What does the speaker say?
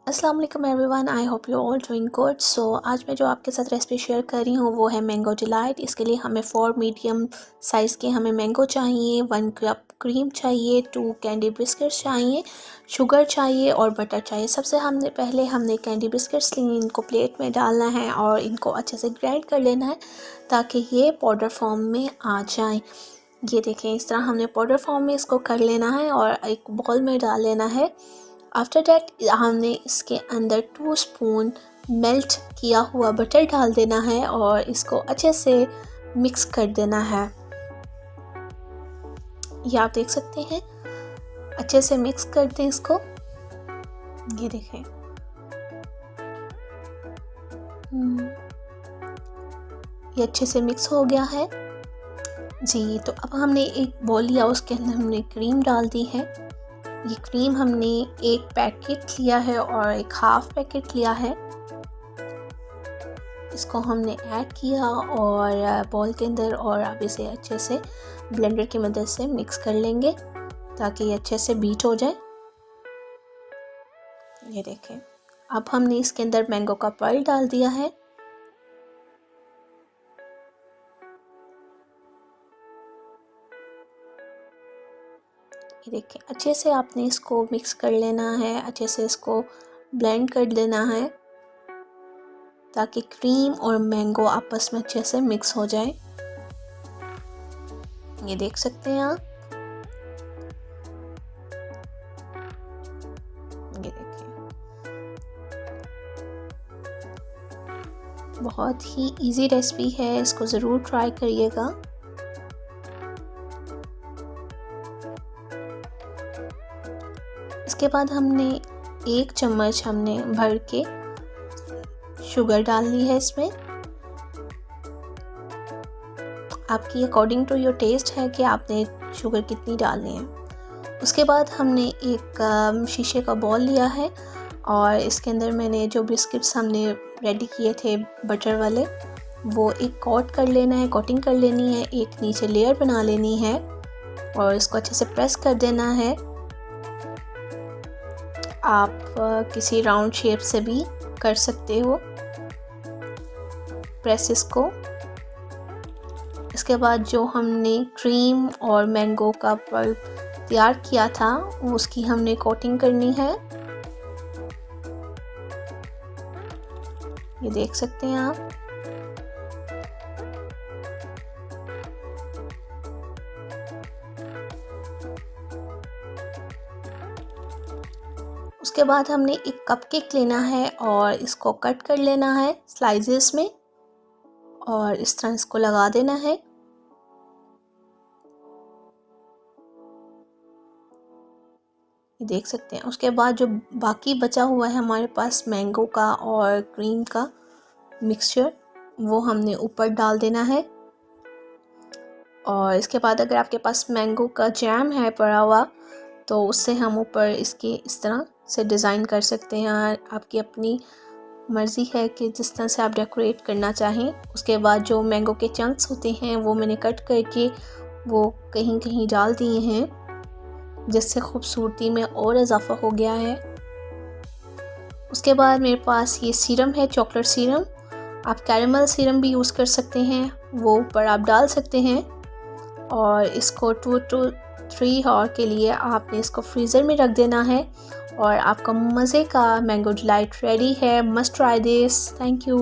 अस्सलाम वालेकुम everyone, I hope you all doing good. So आज मैं जो आपके साथ रेसिपी शेयर कर रही हूँ वो है मैंगो डिलाइट। इसके लिए हमें 4 मीडियम साइज़ के हमें मैंगो चाहिए, 1 कप क्रीम चाहिए, 2 कैंडी बिस्किट्स चाहिए, शुगर चाहिए और बटर चाहिए। सबसे हमने कैंडी बिस्किट्स लिए, इनको प्लेट में डालना है और इनको अच्छे से ग्राइंड कर लेना है ताकि ये पाउडर फॉर्म में आ जाए। ये देखें, इस तरह हमने पाउडर फॉर्म में इसको कर लेना है और एक बाउल में डाल लेना है। आफ्टर डैट हमने इसके अंदर 2 स्पून मेल्ट किया हुआ बटर डाल देना है और इसको अच्छे से मिक्स कर देना है। ये आप देख सकते हैं, अच्छे से मिक्स कर दें इसको। ये देखें, ये अच्छे से मिक्स हो गया है जी। तो अब हमने एक बोल लिया, उसके अंदर हमने क्रीम डाल दी है। ये क्रीम हमने 1 पैकेट लिया है और एक हाफ पैकेट लिया है। इसको हमने ऐड किया और बॉल के अंदर, और अब इसे अच्छे से ब्लेंडर की मदद से मिक्स कर लेंगे ताकि ये अच्छे से बीट हो जाए। ये देखें, अब हमने इसके अंदर मैंगो का पर्ल डाल दिया है। ये देखिए, अच्छे से आपने इसको मिक्स कर लेना है, अच्छे से इसको ब्लेंड कर लेना है ताकि क्रीम और मैंगो आपस में अच्छे से मिक्स हो जाए। ये देख सकते हैं आप। ये देखिए, बहुत ही इजी रेसिपी है, इसको ज़रूर ट्राई करिएगा। इसके बाद हमने 1 चम्मच हमने भर के शुगर डाल ली है इसमें। आपकी अकॉर्डिंग टू योर टेस्ट है कि आपने शुगर कितनी डालनी है। उसके बाद हमने एक शीशे का बॉल लिया है और इसके अंदर मैंने जो बिस्किट्स हमने रेडी किए थे बटर वाले, वो एक कोटिंग कर लेनी है, एक नीचे लेयर बना लेनी है और इसको अच्छे से प्रेस कर देना है। आप किसी राउंड शेप से भी कर सकते हो प्रेस इसको। इसके बाद जो हमने क्रीम और मैंगो का पल्प तैयार किया था उसकी हमने कोटिंग करनी है। ये देख सकते हैं आप। उसके बाद हमने एक कपकेक लेना है और इसको कट कर लेना है स्लाइसेस में और इस तरह इसको लगा देना है। ये देख सकते हैं। उसके बाद जो बाकी बचा हुआ है हमारे पास मैंगो का और क्रीम का मिक्सचर, वो हमने ऊपर डाल देना है। और इसके बाद अगर आपके पास मैंगो का जैम है पड़ा हुआ तो उससे हम ऊपर इसके इस तरह से डिज़ाइन कर सकते हैं। आपकी अपनी मर्ज़ी है कि जिस तरह से आप डेकोरेट करना चाहें। उसके बाद जो मैंगो के चंक्स होते हैं वो मैंने कट करके वो कहीं कहीं डाल दिए हैं, जिससे खूबसूरती में और इजाफा हो गया है। उसके बाद मेरे पास ये सीरम है, चॉकलेट सीरम। आप कैरेमल सीरम भी यूज़ कर सकते हैं, वो ऊपर आप डाल सकते हैं। और इसको 2 to 3 आवर के लिए आपने इसको फ्रीज़र में रख देना है और आपका मज़े का मैंगो डिलाइट रेडी है। Must try this. Thank you.